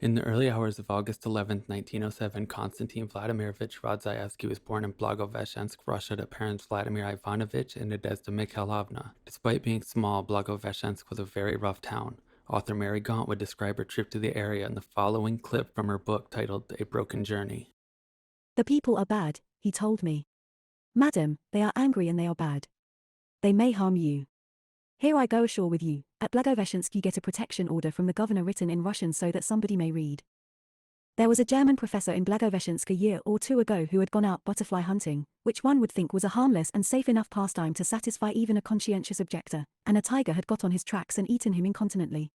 In the early hours of August 11, 1907, Konstantin Vladimirovich Rodzaevsky was born in Blagoveshchensk, Russia, to parents Vladimir Ivanovich and Nadezhda Mikhailovna. Despite being small, Blagoveshchensk was a very rough town. Author Mary Gaunt would describe her trip to the area in the following clip from her book titled A Broken Journey. The people are bad, he told me. Madam, they are angry and they are bad. They may harm you. Here I go ashore with you. At Blagoveshchensk you get a protection order from the governor written in Russian so that somebody may read. There was a German professor in Blagoveshchensk a year or two ago who had gone out butterfly hunting, which one would think was a harmless and safe enough pastime to satisfy even a conscientious objector, and a tiger had got on his tracks and eaten him incontinently.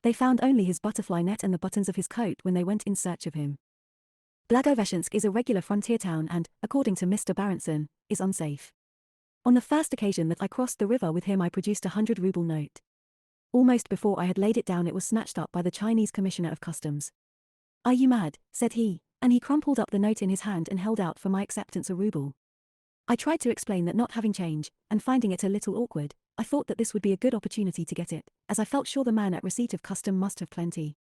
They found only his butterfly net and the buttons of his coat when they went in search of him. Blagoveshchensk is a regular frontier town and, according to Mr. Baranson, is unsafe. On the first occasion that I crossed the river with him I produced a 100-ruble note. Almost before I had laid it down it was snatched up by the Chinese Commissioner of Customs. "Are you mad?" said he, and he crumpled up the note in his hand and held out for my acceptance a ruble. I tried to explain that not having change, and finding it a little awkward, I thought that this would be a good opportunity to get it, as I felt sure the man at receipt of custom must have plenty.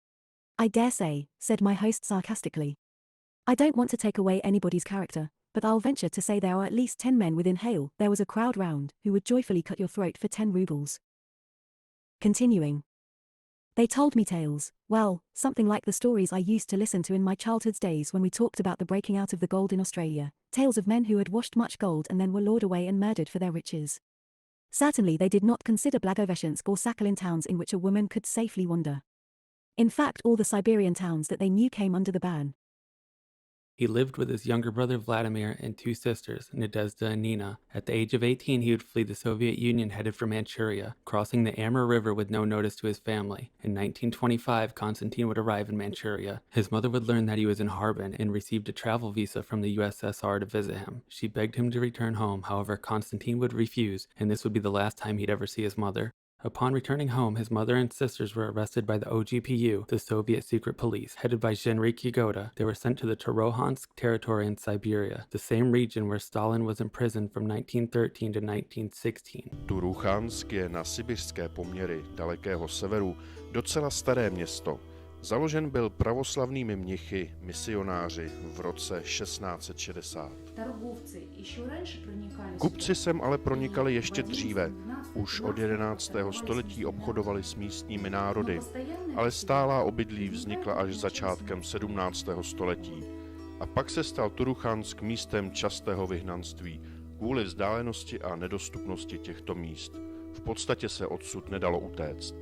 "I dare say," said my host sarcastically. "I don't want to take away anybody's character, but I'll venture to say there are at least 10 men within hail." There was a crowd round, who would joyfully cut your throat for 10 rubles. Continuing. They told me tales, well, something like the stories I used to listen to in my childhood's days when we talked about the breaking out of the gold in Australia, tales of men who had washed much gold and then were lured away and murdered for their riches. Certainly they did not consider Blagoveshchensk or Sakhalin towns in which a woman could safely wander. In fact all the Siberian towns that they knew came under the ban. He lived with his younger brother Vladimir and two sisters, Nadezhda and Nina. At the age of 18, he would flee the Soviet Union headed for Manchuria, crossing the Amur River with no notice to his family. In 1925, Konstantin would arrive in Manchuria. His mother would learn that he was in Harbin and received a travel visa from the USSR to visit him. She begged him to return home, however, Konstantin would refuse, and this would be the last time he'd ever see his mother. Upon returning home, his mother and sisters were arrested by the OGPU, the Soviet secret police, headed by Zhenrik Yagoda. They were sent to the Turohansk territory in Siberia, the same region where Stalin was imprisoned from 1913 to 1916. Turuchansk je na sibiřské poměry dalekého severu docela staré město. Založen byl pravoslavnými mnichy, misionáři v roce 1660. Kupci sem ale pronikali ještě dříve. Už od 11. století obchodovali s místními národy, ale stálá obydlí vznikla až začátkem 17. století. A pak se stal Turuchansk místem častého vyhnanství kvůli vzdálenosti a nedostupnosti těchto míst. V podstatě se odsud nedalo utéct.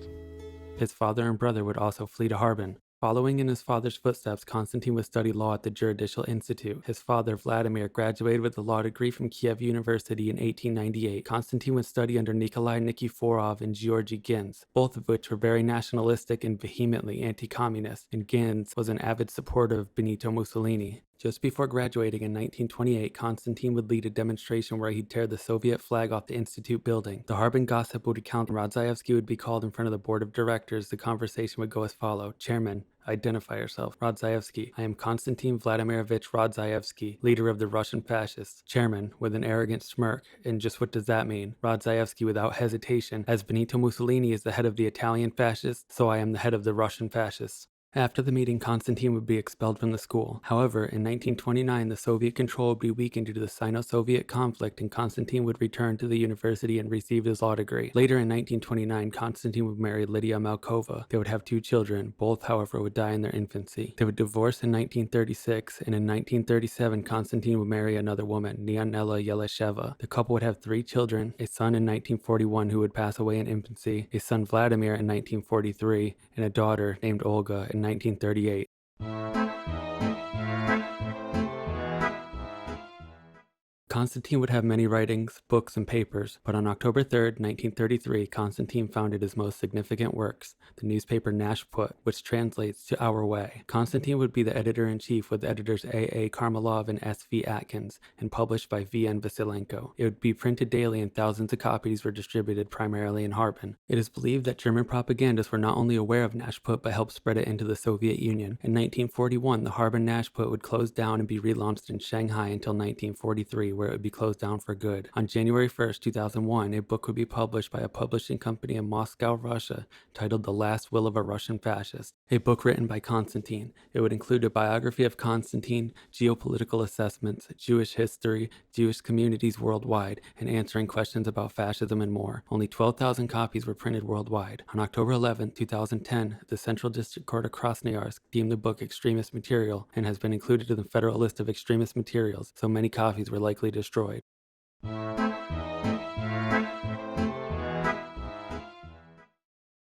His father and brother would also flee to Harbin. Following in his father's footsteps, Konstantin would study law at the Juridical Institute. His father, Vladimir, graduated with a law degree from Kiev University in 1898. Konstantin would study under Nikolai Nikiforov and Georgy Gins, both of which were very nationalistic and vehemently anti-communist, and Gins was an avid supporter of Benito Mussolini. Just before graduating in 1928, Konstantin would lead a demonstration where he'd tear the Soviet flag off the Institute building. The Harbin gossip would recount Rodzaevsky would be called in front of the board of directors. The conversation would go as follows. Chairman, identify yourself. Rodzaevsky, I am Konstantin Vladimirovich Rodzaevsky, leader of the Russian fascists. Chairman, with an arrogant smirk, and just what does that mean? Rodzaevsky without hesitation, as Benito Mussolini is the head of the Italian fascists, so I am the head of the Russian fascists. After the meeting, Konstantin would be expelled from the school. However, in 1929, the Soviet control would be weakened due to the Sino-Soviet conflict, and Konstantin would return to the university and receive his law degree. Later in 1929, Konstantin would marry Lydia Malkova. They would have 2 children. Both, however, would die in their infancy. They would divorce in 1936, and in 1937, Konstantin would marry another woman, Nyanela Yelesheva. The couple would have 3 children, a son in 1941 who would pass away in infancy, a son Vladimir in 1943, and a daughter named Olga in 1938. Konstantin would have many writings, books, and papers, but on October 3, 1933, Konstantin founded his most significant works, the newspaper Nash Put, which translates to Our Way. Konstantin would be the editor-in-chief with editors A. Karmelov and S. V. Atkins, and published by V. N. Vasilenko. It would be printed daily and thousands of copies were distributed primarily in Harbin. It is believed that German propagandists were not only aware of Nash Put but helped spread it into the Soviet Union. In 1941, the Harbin Nash Put would close down and be relaunched in Shanghai until 1943, where where it would be closed down for good. On January 1st, 2001, a book would be published by a publishing company in Moscow, Russia, titled The Last Will of a Russian Fascist, a book written by Konstantin. It would include a biography of Konstantin, geopolitical assessments, Jewish history, Jewish communities worldwide, and answering questions about fascism and more. Only 12,000 copies were printed worldwide. On October 11, 2010, the Central District Court of Krasnoyarsk deemed the book extremist material and has been included in the federal list of extremist materials, so many copies were likely destroyed.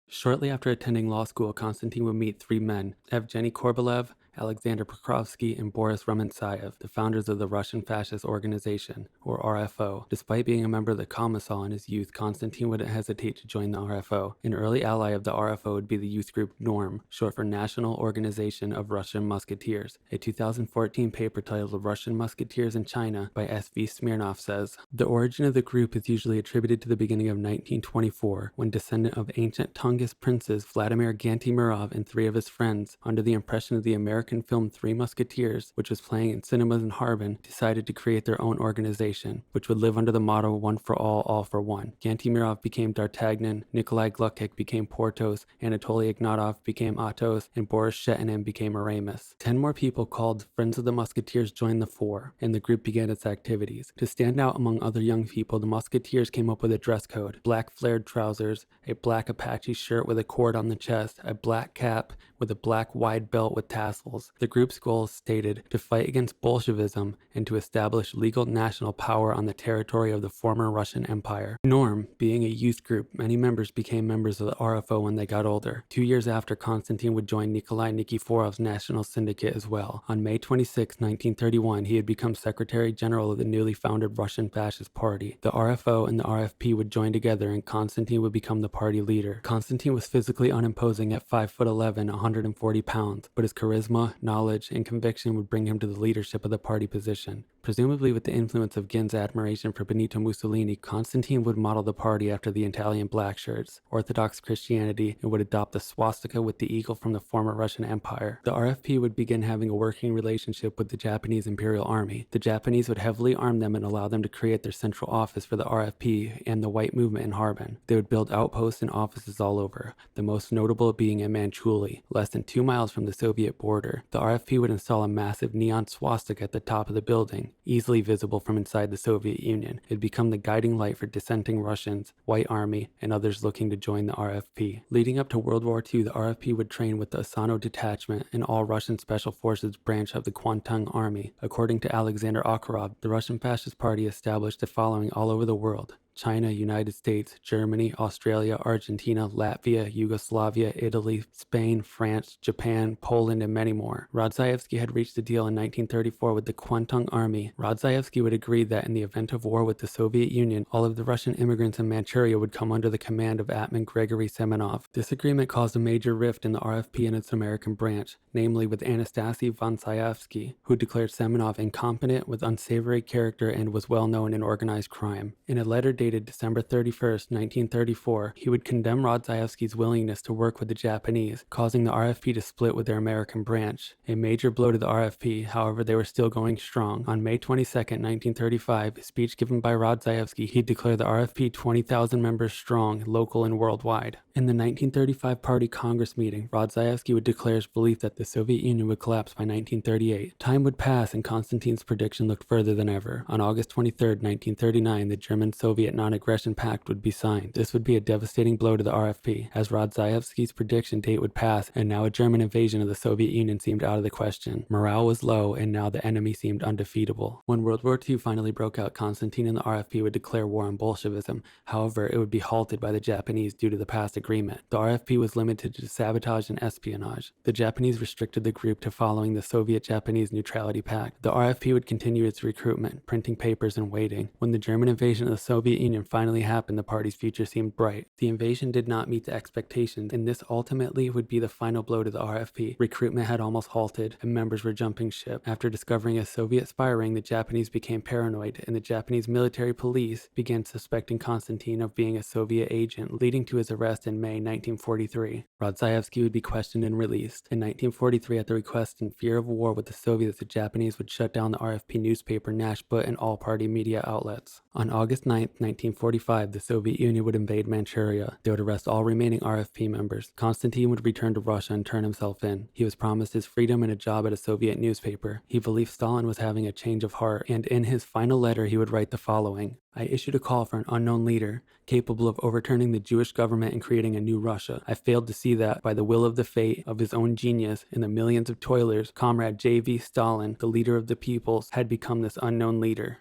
Shortly after attending law school, Konstantin would meet three men: Evgeny Korbelev, Alexander Pokrovsky, and Boris Rumantsev, the founders of the Russian Fascist Organization, or RFO. Despite being a member of the Commissar in his youth, Konstantin wouldn't hesitate to join the RFO. An early ally of the RFO would be the youth group NORM, short for National Organization of Russian Musketeers. A 2014 paper titled Russian Musketeers in China by S.V. Smirnov says, "The origin of the group is usually attributed to the beginning of 1924, when descendant of ancient Tungus princes Vladimir Gantimirov and three of his friends, under the impression of the American film Three Musketeers, which was playing in cinemas in Harbin, decided to create their own organization, which would live under the motto one for all for one. Gantimirov became D'Artagnan, Nikolai Gluckich became Porthos, Anatoly Ignatov became Athos, and Boris Shetinin became Aramis. 10 more people called Friends of the Musketeers joined the four, and the group began its activities. To stand out among other young people, the Musketeers came up with a dress code: black flared trousers, a black Apache shirt with a cord on the chest, a black cap with a black wide belt with tassels. The group's goals stated to fight against Bolshevism and to establish legal national power on the territory of the former Russian Empire. NORM, being a youth group, many members became members of the RFO when they got older. 2 years after, Konstantin would join Nikolai Nikiforov's National Syndicate as well. On May 26, 1931, he had become Secretary General of the newly founded Russian Fascist Party. The RFO and the RFP would join together and Konstantin would become the party leader. Konstantin was physically unimposing at 5'11", 140 pounds, but his charisma, knowledge, and conviction would bring him to the leadership of the party position. Presumably with the influence of Gin's admiration for Benito Mussolini, Konstantin would model the party after the Italian black shirts, Orthodox Christianity, and would adopt the swastika with the eagle from the former Russian Empire. The RFP would begin having a working relationship with the Japanese Imperial Army. The Japanese would heavily arm them and allow them to create their central office for the RFP and the White Movement in Harbin. They would build outposts and offices all over, the most notable being in Manchuria, less than 2 miles from the Soviet border. The RFP would install a massive neon swastika at the top of the building, easily visible from inside the Soviet Union. It would become the guiding light for dissenting Russians, White Army, and others looking to join the RFP. Leading up to World War II, the RFP would train with the Asano Detachment, an all-Russian Special Forces branch of the Kwantung Army. According to Alexander Okharov, the Russian Fascist Party established a following all over the world: China, United States, Germany, Australia, Argentina, Latvia, Yugoslavia, Italy, Spain, France, Japan, Poland, and many more. Rodzaevsky had reached a deal in 1934 with the Kwantung Army. Rodzaevsky would agree that in the event of war with the Soviet Union, all of the Russian immigrants in Manchuria would come under the command of Atman Gregory Semenov. This agreement caused a major rift in the RFP and its American branch, namely with Anastasy Vonsaevsky, who declared Semenov incompetent, with unsavory character, and was well known in organized crime. In a letter dated December 31st, 1934, he would condemn Rodzaevsky's willingness to work with the Japanese, causing the RFP to split with their American branch. A major blow to the RFP, however, they were still going strong. On May 22nd, 1935, a speech given by Rodzaevsky, he declared the RFP 20,000 members strong, local and worldwide. In the 1935 Party Congress meeting, Rodzaevsky would declare his belief that the Soviet Union would collapse by 1938. Time would pass and Konstantin's prediction looked further than ever. On August 23, 1939, the German-Soviet Non-Aggression Pact would be signed. This would be a devastating blow to the RFP, as Rodzaevsky's prediction date would pass and now a German invasion of the Soviet Union seemed out of the question. Morale was low and now the enemy seemed undefeatable. When World War II finally broke out, Konstantin and the RFP would declare war on Bolshevism. However, it would be halted by the Japanese due to the past agreement. The RFP was limited to sabotage and espionage. The Japanese restricted the group to following the Soviet-Japanese Neutrality Pact. The RFP would continue its recruitment, printing papers and waiting. When the German invasion of the Soviet Union finally happened, the party's future seemed bright. The invasion did not meet the expectations, and this ultimately would be the final blow to the RFP. Recruitment had almost halted, and members were jumping ship. After discovering a Soviet spy ring, the Japanese became paranoid, and the Japanese military police began suspecting Konstantin of being a Soviet agent, leading to his arrest in May 1943. Rodzaevsky would be questioned and released. In 1943, at the request and fear of war with the Soviets, the Japanese would shut down the RFP newspaper Nashput and all party media outlets. On August 9, 1945, the Soviet Union would invade Manchuria. They would arrest all remaining RFP members. Konstantin would return to Russia and turn himself in. He was promised his freedom and a job at a Soviet newspaper. He believed Stalin was having a change of heart, and in his final letter he would write the following: I issued a call for an unknown leader, capable of overturning the Jewish government and creating a new Russia. I failed to see that, by the will of the fate, of his own genius, and the millions of toilers, Comrade J.V. Stalin, the leader of the peoples, had become this unknown leader.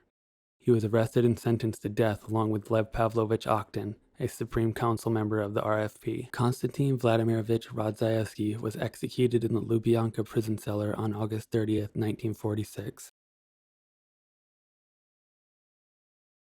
He was arrested and sentenced to death along with Lev Pavlovich Okhtin, a Supreme Council member of the RFP. Konstantin Vladimirovich Rodzaevsky was executed in the Lubyanka prison cellar on August 30th, 1946.